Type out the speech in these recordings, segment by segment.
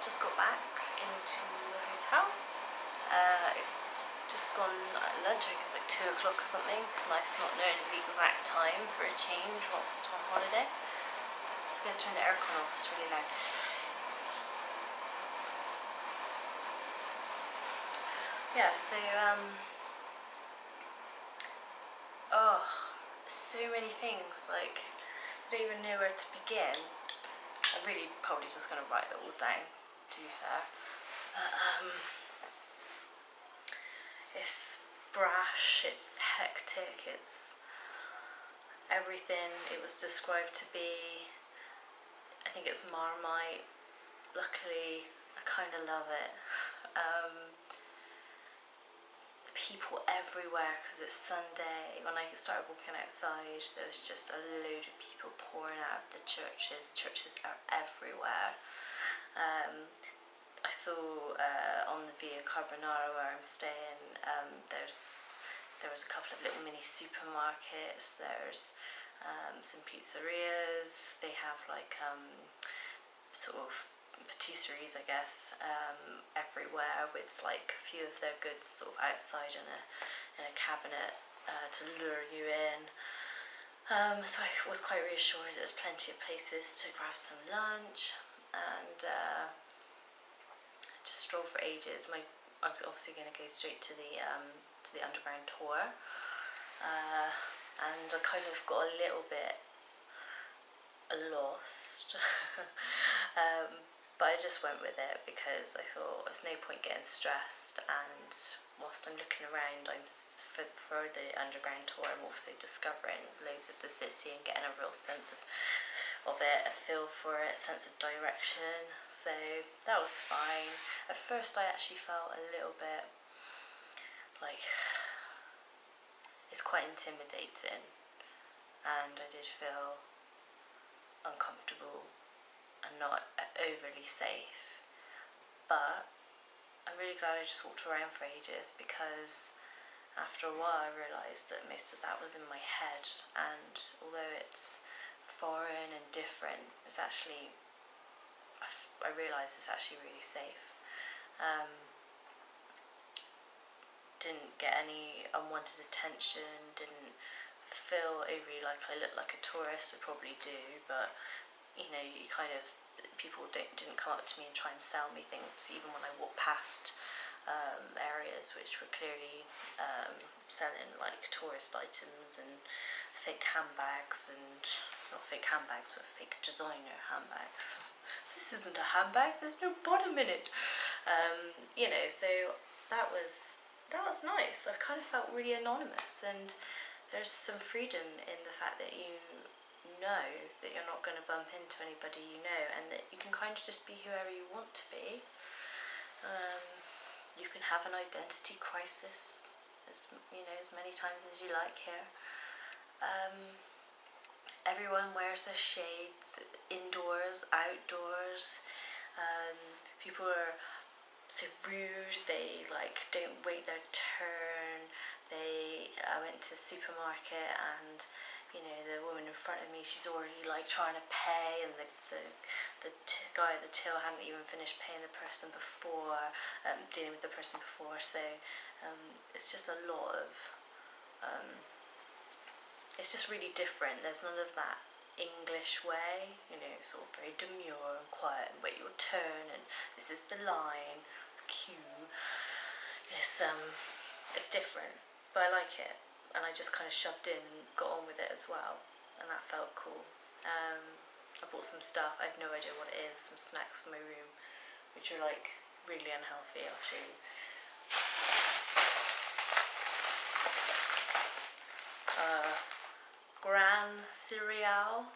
just got back into the hotel. It's just gone lunch, I guess like 2 o'clock or something. It's nice not knowing the exact time for a change whilst on holiday. I'm just going to turn the aircon off, it's really loud. Yeah, so so many things, like I don't even know where to begin. I'm really probably just going to write it all down, to be fair. It's brash, it's hectic, it's everything it was described to be. I think it's Marmite. Luckily, I kind of love it. People everywhere because it's Sunday. When I started walking outside, there was just a load of people pouring out of the churches. Churches are everywhere. I saw on the Via Carbonara where I'm staying, there was a couple of little mini supermarkets. There's some pizzerias. They have like sort of patisseries, I guess, everywhere, with like a few of their goods sort of outside in a cabinet to lure you in. So I was quite reassured that there's plenty of places to grab some lunch, and just stroll for ages. I was obviously going to go straight to the underground tour, and I kind of got a little bit lost. But I just went with it because I thought there's no point getting stressed, and whilst I'm looking around, for the underground tour, I'm also discovering loads of the city and getting a real sense of it, a feel for it, a sense of direction. So that was fine. At first I actually felt a little bit like it's quite intimidating, and I did feel uncomfortable and not overly safe, but I'm really glad I just walked around for ages, because after a while I realised that most of that was in my head, and although it's foreign and different, it's actually, I realised it's actually really safe. Didn't get any unwanted attention, didn't feel overly like I looked like a tourist. I probably do, but you know, you kind of, people didn't come up to me and try and sell me things, even when I walked past areas which were clearly selling like tourist items and fake handbags, and not fake handbags but fake designer handbags. This isn't a handbag, there's no bottom in it. You know, so that was nice. I kind of felt really anonymous, and there's some freedom in the fact that you know that you're not going to bump into anybody you know, and that you can kind of just be whoever you want to be. You can have an identity crisis, as many times as you like here. Everyone wears their shades, indoors, outdoors. People are so rude, they like don't wait their turn. I went to the supermarket, and you know, the woman in front of me, she's already like trying to pay, and the guy at the till hadn't even finished paying the person before, dealing with the person before. So it's just a lot of it's just really different. There's none of that English way, you know, sort of very demure and quiet and wait your turn, and this is the line, queue. It's different, but I like it. And I just kind of shoved in and got on with it as well, and that felt cool. I bought some stuff, I have no idea what it is, some snacks for my room, which are like really unhealthy. I'll show you. Gran cereal,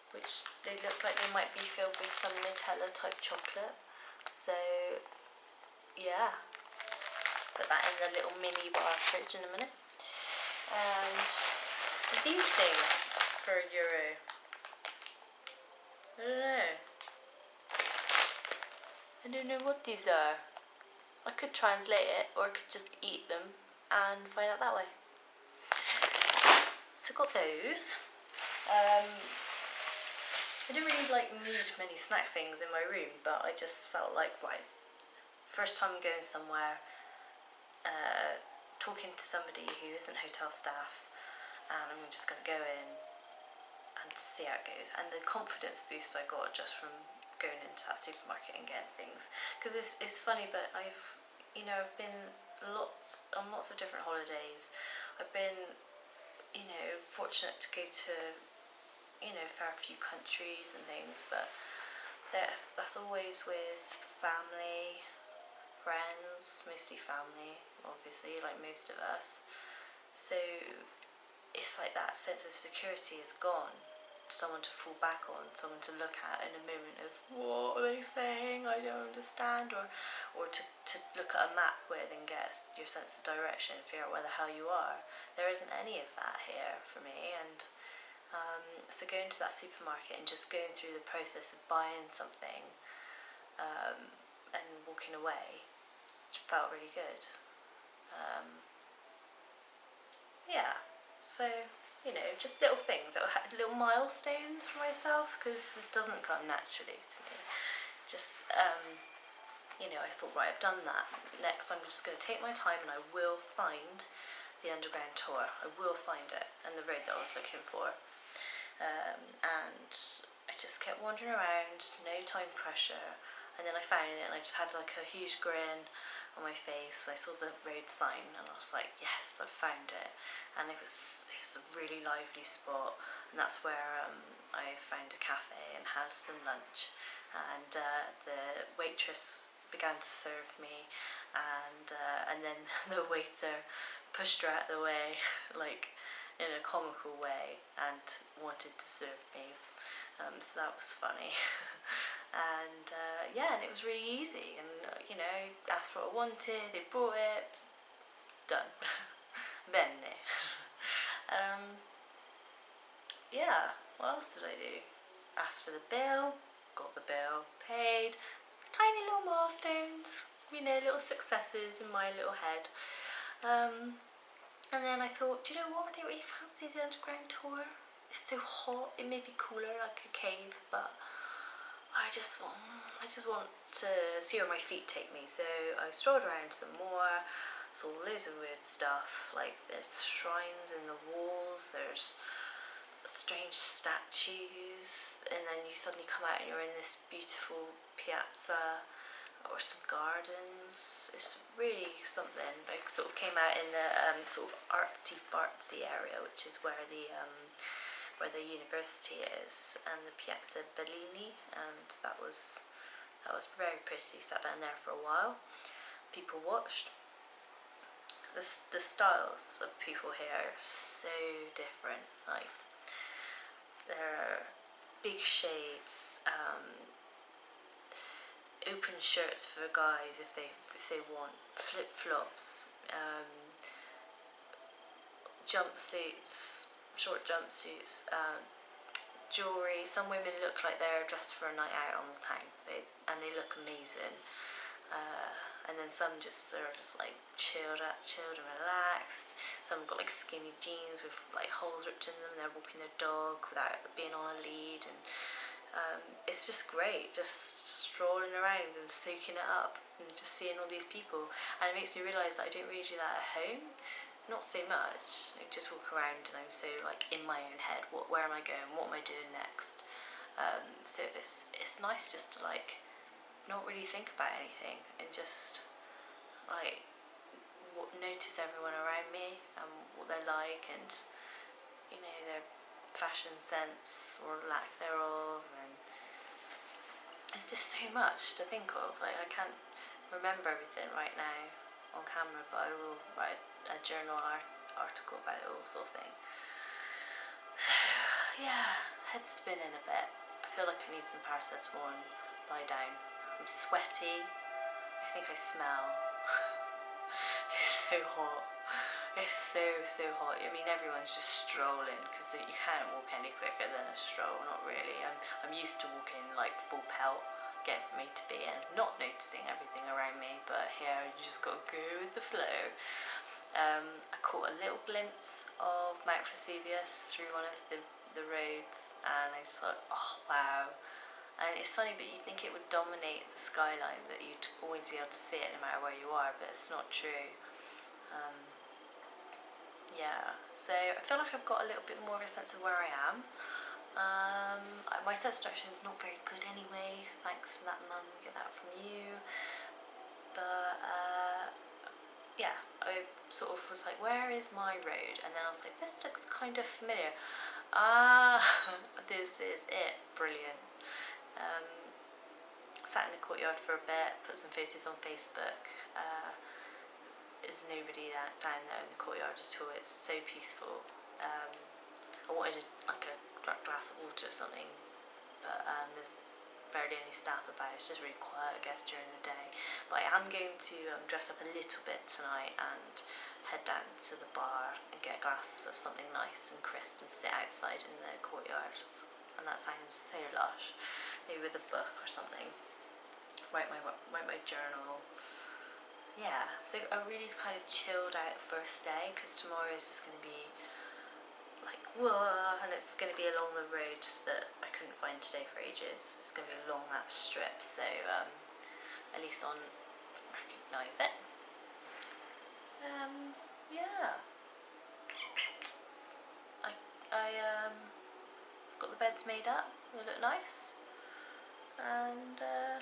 which they look like they might be filled with some Nutella type chocolate. So yeah, put that in the little mini bar fridge in a minute. And these things for €1. I don't know what these are. I could translate it, or I could just eat them and find out that way. So got those. I didn't really like need many snack things in my room, but I just felt like, right, first time I'm going somewhere, talking to somebody who isn't hotel staff, and I'm just going to go in and see how it goes. And the confidence boost I got just from going into that supermarket and getting things, because it's funny, but I've been on lots of different holidays. I've been fortunate to go to a fair few countries and things, but that's always with family, friends, mostly family, obviously, like most of us. So it's like that sense of security is gone. Someone to fall back on, someone to look at in a moment of what are they saying, I don't understand, or to look at a map where then get your sense of direction, figure out where the hell you are. There isn't any of that here for me, and so going to that supermarket and just going through the process of buying something and walking away felt really good. Yeah, so just little things, little milestones for myself, because this doesn't come naturally to me. Just I thought, right, I've done that. Next, I'm just going to take my time and I will find the underground tour. I will find it, and the road that I was looking for. And I just kept wandering around, no time pressure, and then I found it, and I just had like a huge grin on my face. I saw the road sign and I was like, yes, I found it. And it's a really lively spot, and that's where I found a cafe and had some lunch, and the waitress began to serve me, and then the waiter pushed her out of the way, like in a comical way, and wanted to serve me. So that was funny. And and it was really easy, and asked for what I wanted, they brought it, done. Bene. What else did I do? Asked for the bill, got the bill, paid. Tiny little milestones, little successes in my little head. And then I thought, do you know what, I don't really fancy the underground tour. It's so hot, it may be cooler like a cave, but I just want to see where my feet take me. So I strolled around some more, saw loads of weird stuff, like there's shrines in the walls, there's strange statues, and then you suddenly come out and you're in this beautiful piazza or some gardens. It's really something. I sort of came out in the sort of artsy fartsy area, which is where the university is, and the Piazza Bellini, and that was very pretty. Sat down there for a while. People watched. The styles of people here are so different. Like, there are big shades, open shirts for guys if they want, flip flops, jumpsuits, short jumpsuits, jewellery. Some women look like they're dressed for a night out on the town, and they look amazing. And then some just are just like chilled and relaxed. Some have got like skinny jeans with like holes ripped in them, and they're walking their dog without being on a lead, and it's just great, just strolling around and soaking it up and just seeing all these people. And it makes me realise that I don't really do that at home. Not so much. I just walk around and I'm so like in my own head. Where am I going? What am I doing next? So it's nice just to like not really think about anything and just like notice everyone around me and what they're like, and their fashion sense or lack thereof, and it's just so much to think of. Like, I can't remember everything right now on camera, but I will write a journal article about it all, sort of thing. So yeah, head's spinning a bit. I feel like I need some paracetamol and lie down. I'm sweaty. I think I smell. It's so hot. It's so hot. I mean, everyone's just strolling because you can't walk any quicker than a stroll. Not really. I'm used to walking like full pelt, getting from A to B, and not noticing everything around me. But here, you just gotta go with the flow. I caught a little glimpse of Mount Vesuvius through one of the the roads, and I just thought, oh wow. And it's funny, but you think it would dominate the skyline, that you'd always be able to see it no matter where you are, but it's not true. Yeah, so I feel like I've got a little bit more of a sense of where I am. My sense of direction is not very good anyway, thanks for that, Mum, get that from you. But yeah, I sort of was like, where is my road? And then I was like, this looks kind of familiar. Ah, this is it, brilliant. Sat in the courtyard for a bit, put some photos on Facebook. There's nobody down there in the courtyard at all, it's so peaceful. I wanted a glass of water or something, but there's barely any staff about. It's just really quiet, I guess, during the day. But I am going to dress up a little bit tonight and head down to the bar and get a glass of something nice and crisp and sit outside in the courtyard. And that sounds so lush. Maybe with a book or something. Write my journal. Yeah, so a really kind of chilled out first day, because tomorrow is just going to be like, whoa, and it's going to be along the road that I couldn't find today for ages. It's going to be along that strip, so at least I'll recognise it. Yeah. I got the beds made up, they look nice, and I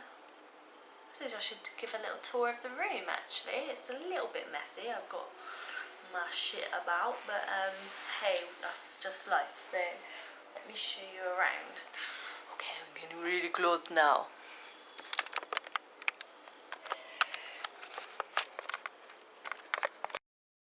suppose I should give a little tour of the room actually. It's a little bit messy, I've got my shit about, but hey, that's just life, so let me show you around. Okay, I'm getting really close now.